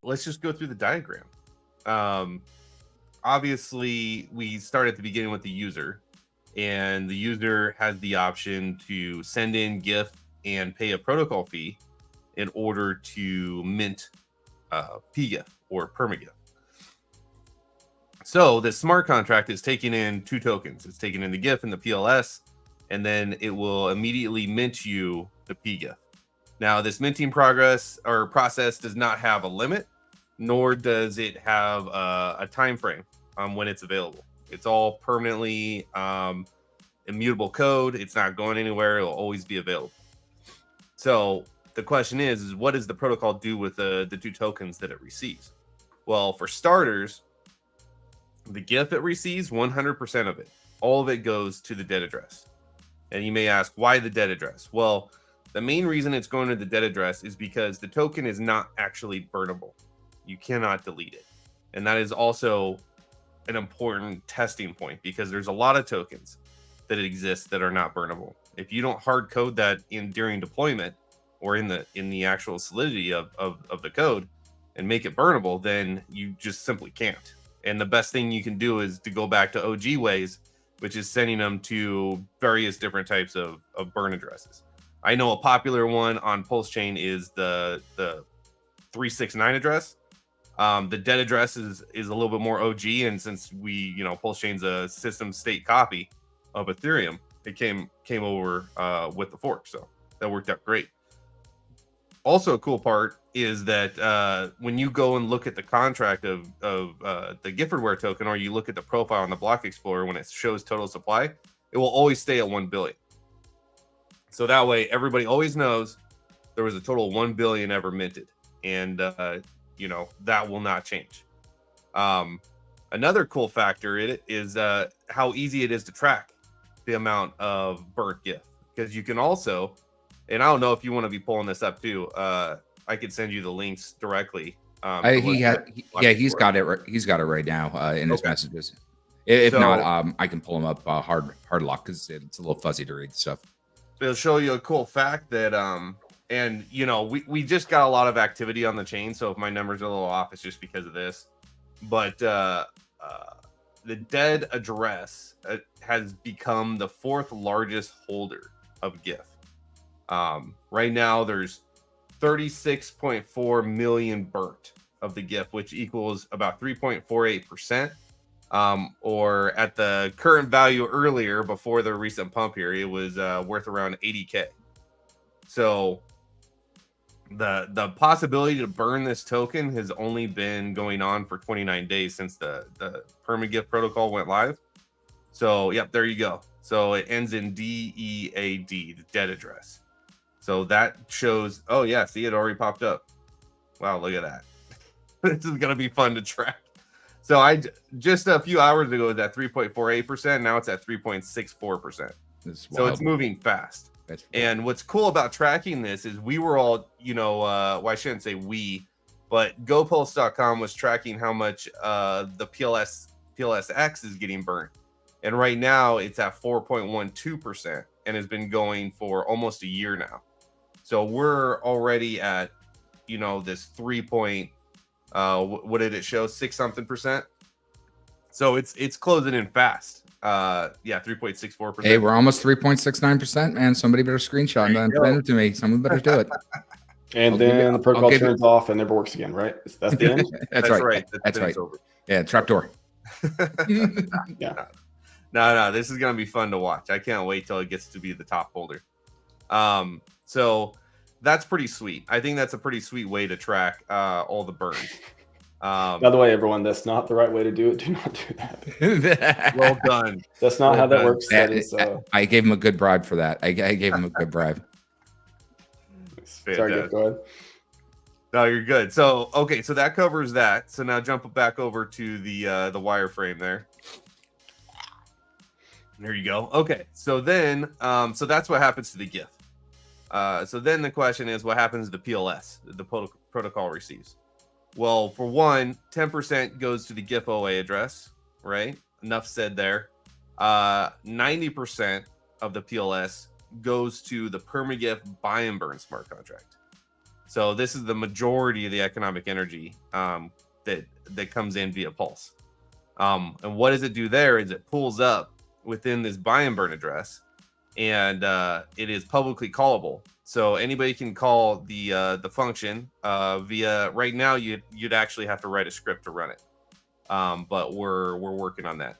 let's just go through the diagram. Obviously, we start at the beginning with the user, and the user has the option to send in GIF and pay a protocol fee in order to mint PGIF or Perma-GIF. So the smart contract is taking in 2 tokens. It's taking in the GIF and the PLS, and then it will immediately mint you the PGIF. Now, this minting process does not have a limit, nor does it have a time frame on when it's available. It's all permanently immutable code. It's not going anywhere. It'll always be available. So the question is what does the protocol do with the 2 tokens that it receives? Well, for starters, the GIF it receives, 100% of it, all of it goes to the dead address. And you may ask, why the dead address? Well, the main reason it's going to the dead address is because the token is not actually burnable. You cannot delete it. And that is also an important testing point, because there's a lot of tokens that exist that are not burnable. If you don't hard code that in during deployment or in the actual solidity of the code and make it burnable, then you just simply can't. And the best thing you can do is to go back to OG ways, which is sending them to various different types of burn addresses. I know a popular one on PulseChain is the 369 address. The dead address is a little bit more OG, and since PulseChain's a system state copy of Ethereum, it came over with the fork, so that worked out great. Also, a cool part is that when you go and look at the contract of the Gifford token, or you look at the profile on the Block Explorer when it shows total supply, it will always stay at 1 billion. So that way, everybody always knows there was a total of 1 billion ever minted, and that will not change. Another cool factor is how easy it is to track the amount of burnt GIF, because you can also, and I don't know if you want to be pulling this up too. I could send you the links directly. He's got it. He's got it right now in his messages. If not, I can pull him up hard lock, because it's a little fuzzy to read stuff. It'll show you a cool fact that and we just got a lot of activity on the chain, so if my numbers are a little off, it's just because of this. But the dead address has become the 4th largest holder of GIF. Right now there's 36.4 million burnt of the GIF, which equals about 3.48%. Or at the current value earlier, before the recent pump here, it was worth around 80K. So the possibility to burn this token has only been going on for 29 days since the Perma-GIF protocol went live. So yep, there you go. So it ends in DEAD, the dead address. So that shows, oh yeah, see, it already popped up. Wow, look at that. This is gonna be fun to track. So I just a few hours ago it was at 3.48%. Now it's at 3.64%. So it's moving fast. And what's cool about tracking this is we were all, well, I shouldn't say we, but GoPulse.com was tracking how much the PLSX is getting burnt. And right now it's at 4.12% and has been going for almost a year now. So we're already at, this 3. What did it show? 6 something percent. So it's closing in fast. 3.64%. Hey, we're almost 3.69%, man. Somebody better screenshot and then send it to me. Someone better do it. And then the protocol turns off and never works again, right? That's the end. That's right. That's right. Over. Yeah, trapdoor. Yeah. No, this is gonna be fun to watch. I can't wait till it gets to be the top holder. So that's pretty sweet. I think that's a pretty sweet way to track all the burns. By the way, everyone, that's not the right way to do it. Do not do that. Well done. That's not how that works. I gave him a good bribe for that. I gave him a good bribe. Sorry, go ahead. No, you're good. So, okay, so that covers that. So now jump back over to the wireframe there. There you go. Okay, so then, so that's what happens to the GIF. So then the question is, what happens to the PLS the protocol receives? Well, for one, 10% goes to the GIF OA address, right? Enough said there. 90% of the PLS goes to the Perma-GIF buy and burn smart contract. So this is the majority of the economic energy that comes in via Pulse. And what does it do there is it pulls up within this buy and burn address, and it is publicly callable. So anybody can call the function via. Right now, you'd actually have to write a script to run it, but we're working on that.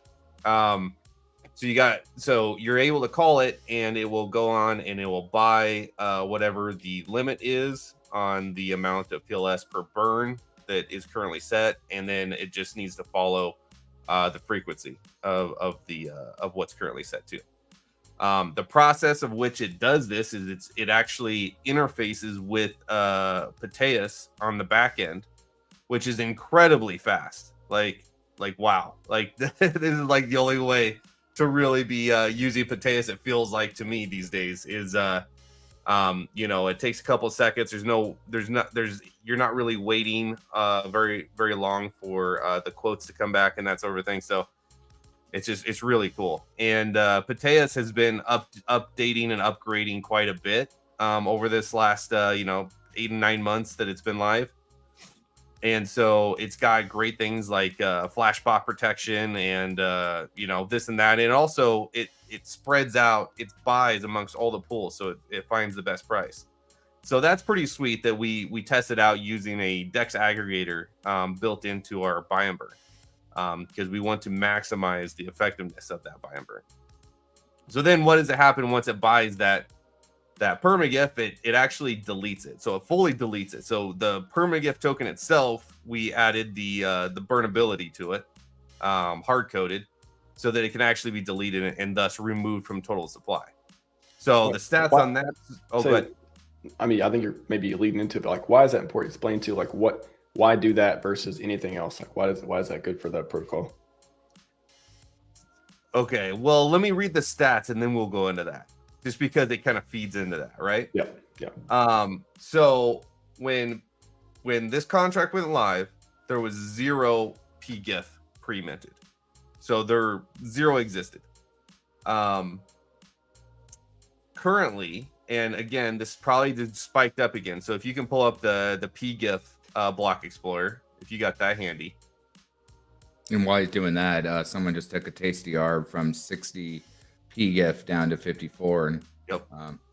So you're able to call it, and it will go on and it will buy whatever the limit is on the amount of PLS per burn that is currently set, and then it just needs to follow the frequency of what's currently set to. The process of which it does this is it actually interfaces with PGIFF on the back end, which is incredibly fast. Like wow, like this is like the only way to really be using PGIFF. It feels like to me these days is it takes a couple of seconds. You're not really waiting very long for the quotes to come back and that sort of thing. So it's really cool. And PGIFF has been updating and upgrading quite a bit over this last 8 and 9 months that it's been live. And so it's got great things like flash bot protection and this and that. And also it spreads out its buys amongst all the pools, so it finds the best price. So that's pretty sweet that we tested out using a DEX aggregator built into our buy and burn, because we want to maximize the effectiveness of that buy and burn. So then what does it happen once it buys that Perma-GIFF? It actually deletes it. So it fully deletes it. So the Perma-GIFF token itself, we added the burnability to it, hard-coded, so that it can actually be deleted and thus removed from total supply. So the stats on that. Oh, go ahead. I mean, I think you're maybe leading into it, but like, why is that important? Explain to like why do that versus anything else? Like, why is that good for the protocol? Okay, well, let me read the stats and then we'll go into that, just because it kind of feeds into that, right? Yeah. So when this contract went live, there was 0 PGIFF pre-minted. So there 0 existed. Currently, and again, this probably just spiked up again. So if you can pull up the PGIFF block explorer, if you got that handy. And while he's doing that, someone just took a tasty arb from 60 PGIFF down to 54, and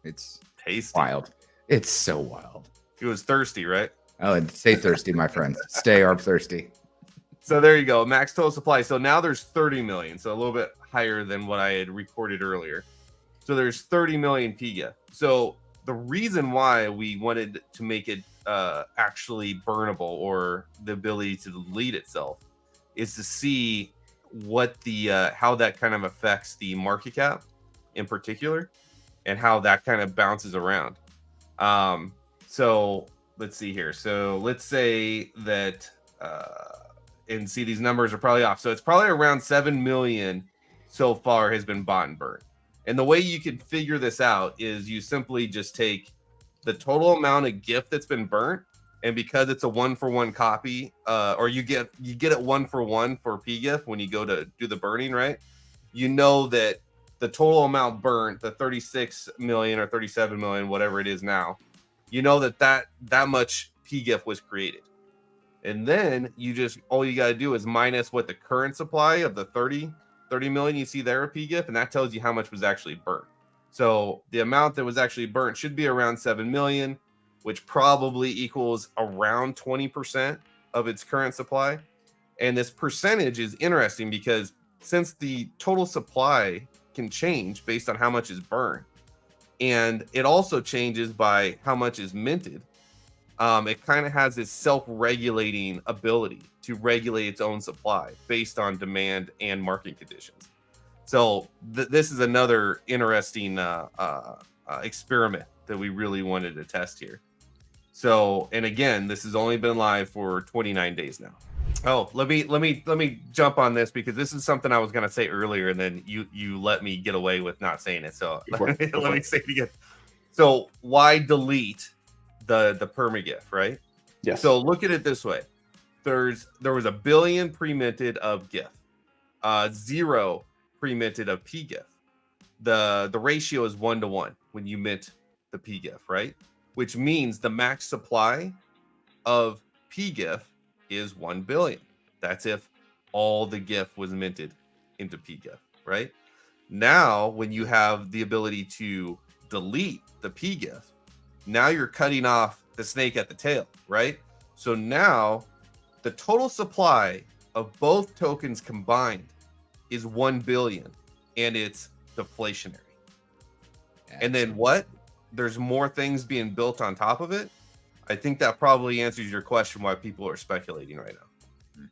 it's tasty. Wild. It's so wild. It was thirsty, right? Oh, stay thirsty, my friend. Stay arb thirsty. So there you go, max total supply. So now there's 30 million, so a little bit higher than what I had recorded earlier. So there's 30 million PGIFF. So the reason why we wanted to make it actually burnable, or the ability to delete itself, is to see what the how that kind of affects the market cap in particular, and how that kind of bounces around. So let's see here. So let's say that and see, these numbers are probably off. So it's probably around 7 million so far has been bought and burned. And the way you can figure this out is you simply just take the total amount of GIF that's been burnt, and because it's a 1-for-1 copy, or you get it 1-for-1 for PGIF when you go to do the burning, right? You know that the total amount burnt, the 36 million or 37 million, whatever it is now, you know that much PGIF was created. And then all you got to do is minus what the current supply of the 30 million you see there of PGIF, and that tells you how much was actually burnt. So the amount that was actually burnt should be around 7 million, which probably equals around 20% of its current supply. And this percentage is interesting because since the total supply can change based on how much is burned, and it also changes by how much is minted, it kind of has this self-regulating ability to regulate its own supply based on demand and market conditions. So this is another interesting experiment that we really wanted to test here. So, and again, this has only been live for 29 days now. Oh, let me jump on this, because this is something I was going to say earlier, and then you let me get away with not saying it. So let me say it again. So why delete the Perma-GIFF, right? Yes. So look at it this way. There was 1 billion pre-minted of GIF, 0 pre-minted of PGIF. The ratio is 1-to-1 when you mint the PGIF, right? which means the max supply of PGIF is 1 billion. That's if all the GIF was minted into PGIF, right? Now, when you have the ability to delete the PGIF, now you're cutting off the snake at the tail, right? So now the total supply of both tokens combined is 1 billion, and it's deflationary. And then what? There's more things being built on top of it. I think that probably answers your question why people are speculating right now.